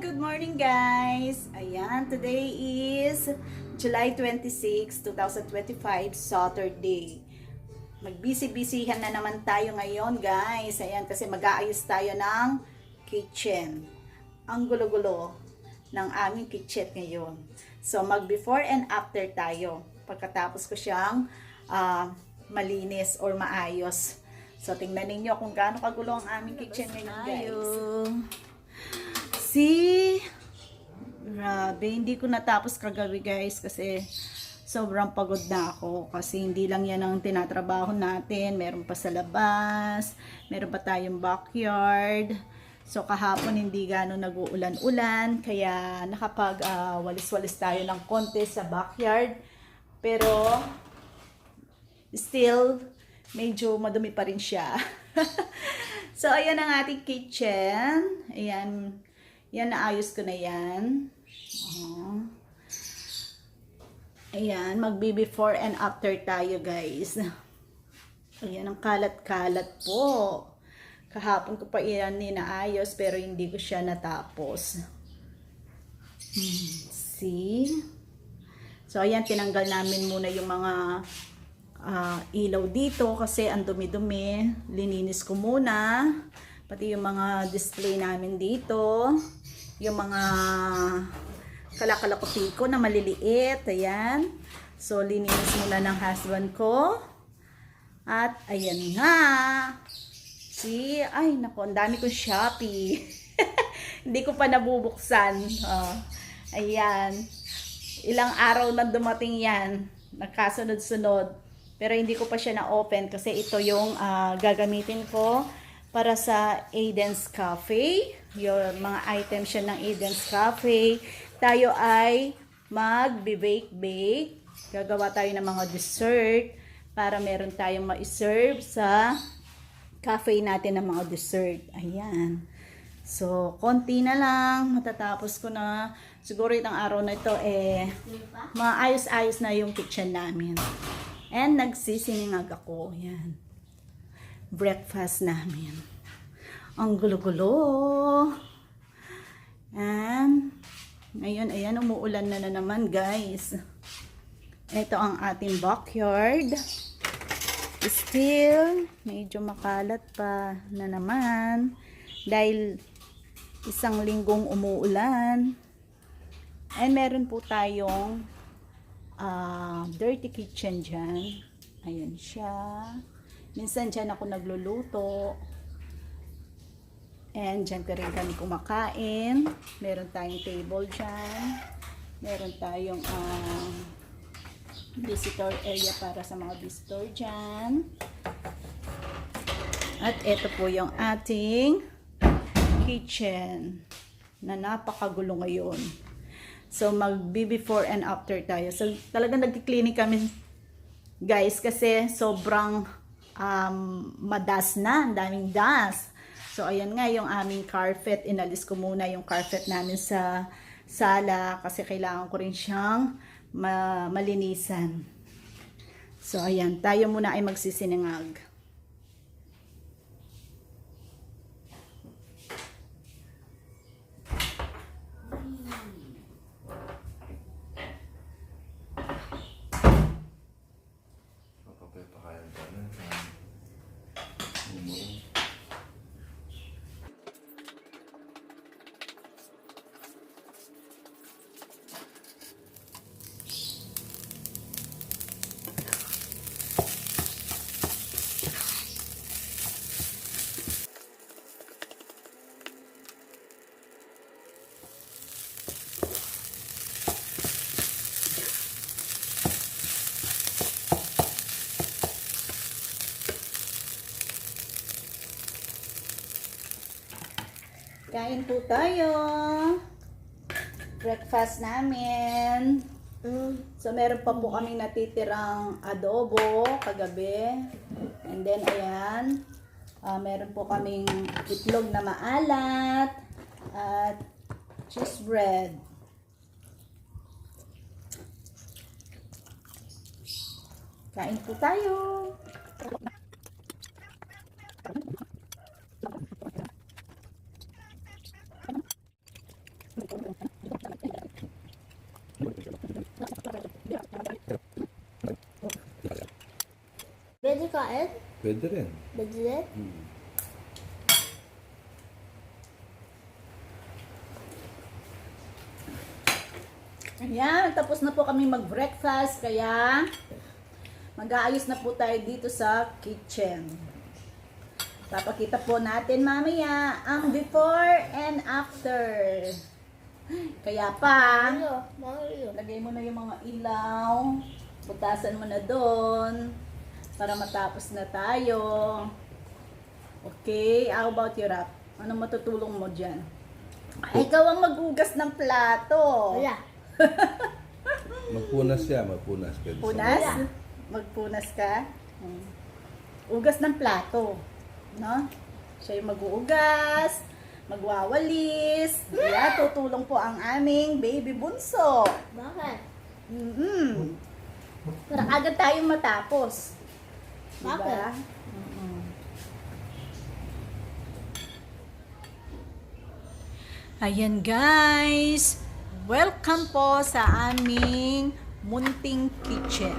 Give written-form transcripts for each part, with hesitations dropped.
Good morning guys! Ayan, today is July 26, 2025, Saturday. Magbisi-bisihan na naman tayo ngayon guys. Ayan, kasi mag-aayos tayo ng kitchen. Ang gulo-gulo ng aming kitchen ngayon. So, mag-before and after tayo. Pagkatapos ko siyang malinis or maayos. So, tingnan ninyo kung gaano kagulo ang aming kitchen ngayon guys. Grabe, hindi ko natapos kagabi guys kasi sobrang pagod na ako kasi hindi lang yan ang tinatrabaho natin, meron pa sa labas, meron pa tayong backyard. So kahapon hindi gano'n nag-uulan-ulan kaya nakapag walis-walis tayo ng konti sa backyard, pero still medyo madumi pa rin siya. So ayan ang ating kitchen. Ayan. Yan, naayos ko na yan. Ayan, magbi-before and after tayo guys. Ayan, ang kalat-kalat po. Kahapon ko pa yan ninaayos pero hindi ko siya natapos. See? So ayan, tinanggal namin muna yung mga ilaw dito kasi ang dumi-dumi. Lininis ko muna. Pati yung mga display namin dito. Yung mga kalakalakotiko na maliliit. Ayan. So, lininis muna ng husband ko. At, ayan nga. See? Ay, naku, ang dami kong Shopee. Hindi ko pa nabubuksan. Ayan. Ilang araw na dumating yan. Nagkasunod-sunod. Pero hindi ko pa siya na-open kasi ito yung gagamitin ko para sa Aiden's Cafe. Yung mga items siya ng Aiden's Cafe. Tayo ay mag-bake-bake. Gagawa tayo ng mga dessert para meron tayong ma-serve sa cafe natin ng mga dessert. Ayan. So, konti na lang. Matatapos ko na. Siguro itong araw na ito maayos-ayos na yung kitchen namin. And nagsisiningag ako. Ayan. Breakfast namin. Ang gulo-gulo. And ngayon, ayan, umuulan na naman guys. Ito ang ating backyard. Still, medyo makalat pa na naman. Dahil isang linggong umuulan. And meron po tayong dirty kitchen dyan. Ayan siya. Minsan dyan ako nagluluto. And dyan ka rin kami kumakain. Meron tayong table dyan. Meron tayong visitor area para sa mga visitor dyan. At ito po yung ating kitchen na napakagulo ngayon. So mag-before and after tayo. So talagang nag-cleaning kami guys kasi sobrang madas na, ang daming dust. So ayan nga yung aming carpet, inalis ko muna yung carpet namin sa sala kasi kailangan ko rin siyang malinisan. So ayan, tayo muna ay magsisinangag. Kain po tayo. Breakfast namin. So, meron pa po kaming natitirang adobo kagabi. And then, ayan. Meron po kaming itlog na maalat. At cheese bread. Kain po tayo. Pwede kain? Pwede rin. Pwede rin? Ayan, tapos na po kami mag-breakfast, kaya mag-aayos na po tayo dito sa kitchen. Papakita po natin mamaya ang before and after. Kaya pa, Mario. lagay mo na yung mga ilaw, butasan mo na doon, para matapos na tayo. Okay, how about you, Rap? Ano matutulong mo dyan? Ay, ikaw ang maghugas ng plato. Wala. Magpunas siya, magpunas. Pwede Punas? Wala. Magpunas ka? Ugas ng plato. No? Siya yung mag-uugas, magwawalis. Kaya tutulong po ang aming baby bunso. Bakit? Para agad tayong matapos. Diba? Bakit? Ayan guys, welcome po sa aming munting kitchen.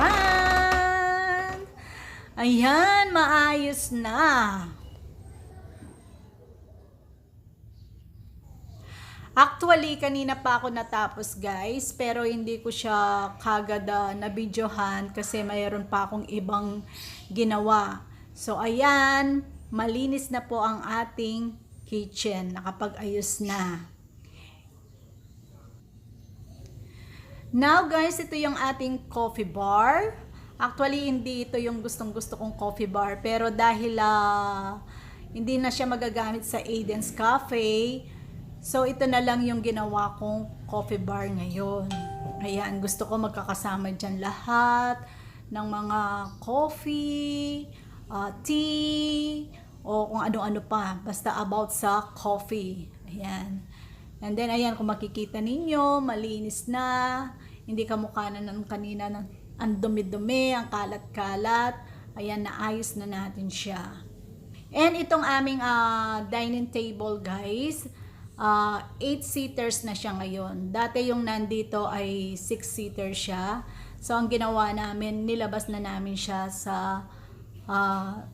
Ayan, ayan, maayos na. Actually, kanina pa ako natapos guys, pero hindi ko siya kagad na-videohan kasi mayroon pa akong ibang ginawa. So ayan, malinis na po ang ating kitchen, nakapag-ayos na. Now guys, ito yung ating coffee bar. Actually, hindi ito yung gustong-gusto kong coffee bar, pero dahil hindi na siya magagamit sa Aiden's Cafe, so ito na lang yung ginawa kong coffee bar ngayon. Ayan, gusto ko magkakasama dyan lahat ng mga coffee, tea, o kung ano-ano pa, basta about sa coffee. Ayan. And then, ayan, kung makikita ninyo, malinis na, hindi kamukha na ng kanina na ang dumi-dumi, ang kalat-kalat. Ayan, naayos na natin siya. And itong aming dining table, guys, 8-seaters na siya ngayon. Dati yung nandito ay 6-seater siya. So, ang ginawa namin, nilabas na namin siya sa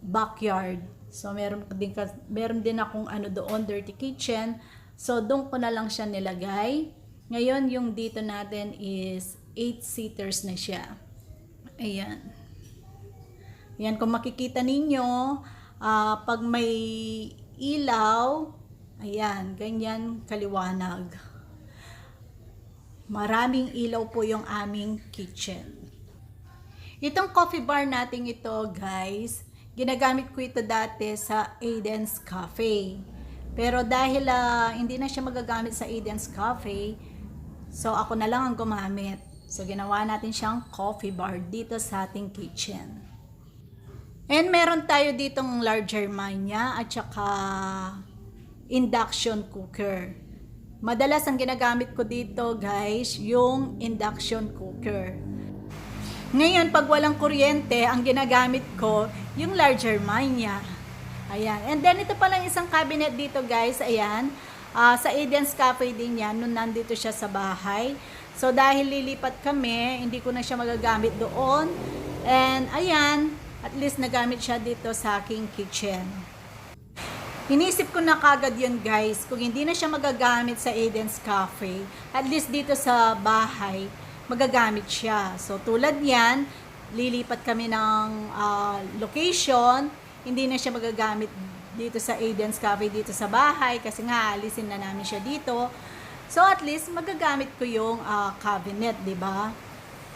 backyard. So, meron din akong doon, dirty kitchen. So, doon ko na lang siya nilagay. Ngayon, yung dito natin is 8-seaters na siya. Ayan. Ayan, kung makikita ninyo, pag may ilaw, ayan, ganyan kaliwanag. Maraming ilaw po yung aming kitchen. Itong coffee bar natin ito, guys, ginagamit ko ito dati sa Aiden's Cafe. Pero dahil hindi na siya magagamit sa Aiden's Cafe, so ako na lang ang gumamit. So ginawa natin siyang coffee bar dito sa ating kitchen. And meron tayo ditong larger manya at saka induction cooker. Madalas ang ginagamit ko dito, guys, yung induction cooker. Ngayon, pag walang kuryente, ang ginagamit ko, yung larger manya. Ayan. And then, ito palang isang cabinet dito, guys. Ayan. Sa Aiden's Cafe din yan, nung nandito siya sa bahay. So, dahil lilipat kami, hindi ko na siya magagamit doon. And, ayan, at least nagamit siya dito sa aking kitchen. Inisip ko na kagad yun, guys. Kung hindi na siya magagamit sa Aiden's Cafe, at least dito sa bahay, magagamit siya. So, tulad yan, lilipat kami ng location, hindi na siya magagamit dito sa Aiden's Cafe, dito sa bahay, kasi nga, alisin na namin siya dito. So, at least, magagamit ko yung cabinet, di ba?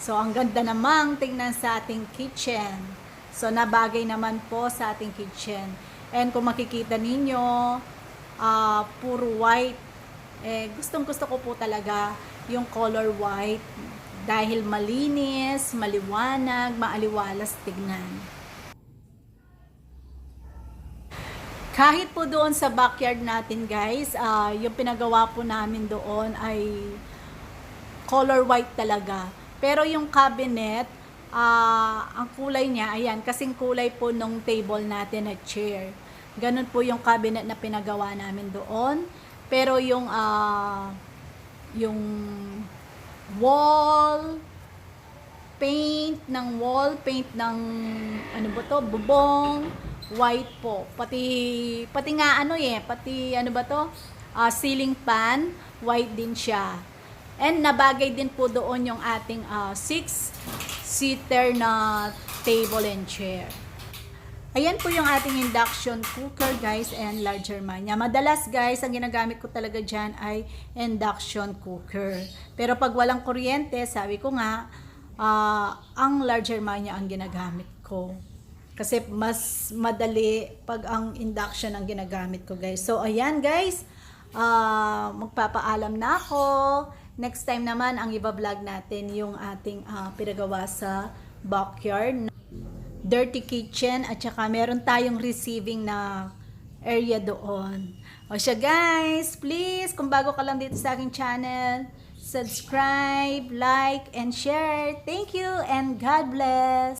So, ang ganda namang tingnan sa ating kitchen. So, nabagay naman po sa ating kitchen. And kung makikita ninyo, puro white. Gustong-gusto ko po talaga yung color white. Dahil malinis, maliwanag, maaliwalas tignan. Kahit po doon sa backyard natin, guys, yung pinagawa po namin doon ay color white talaga. Pero yung cabinet, ang kulay niya, ayan, kasing kulay po nung table natin at chair. Ganun po yung cabinet na pinagawa namin doon. Pero yung wall paint ng ano ba to, bubong, white po. Pati nga ano pati ano ba to, ceiling fan, white din siya. And nabagay din po doon yung ating 6-seater na table and chair. Ayan po yung ating induction cooker guys and large Germania. Madalas guys, ang ginagamit ko talaga dyan ay induction cooker. Pero pag walang kuryente, sabi ko nga, ang large Germania ang ginagamit ko. Kasi mas madali pag ang induction ang ginagamit ko guys. So ayan guys, magpapaalam na ako. Next time naman, ang iba-vlog natin yung ating pinagawa sa backyard. Dirty kitchen at saka meron tayong receiving na area doon. O siya guys, please, kung bago ka lang dito sa aking channel, subscribe, like, and share. Thank you and God bless!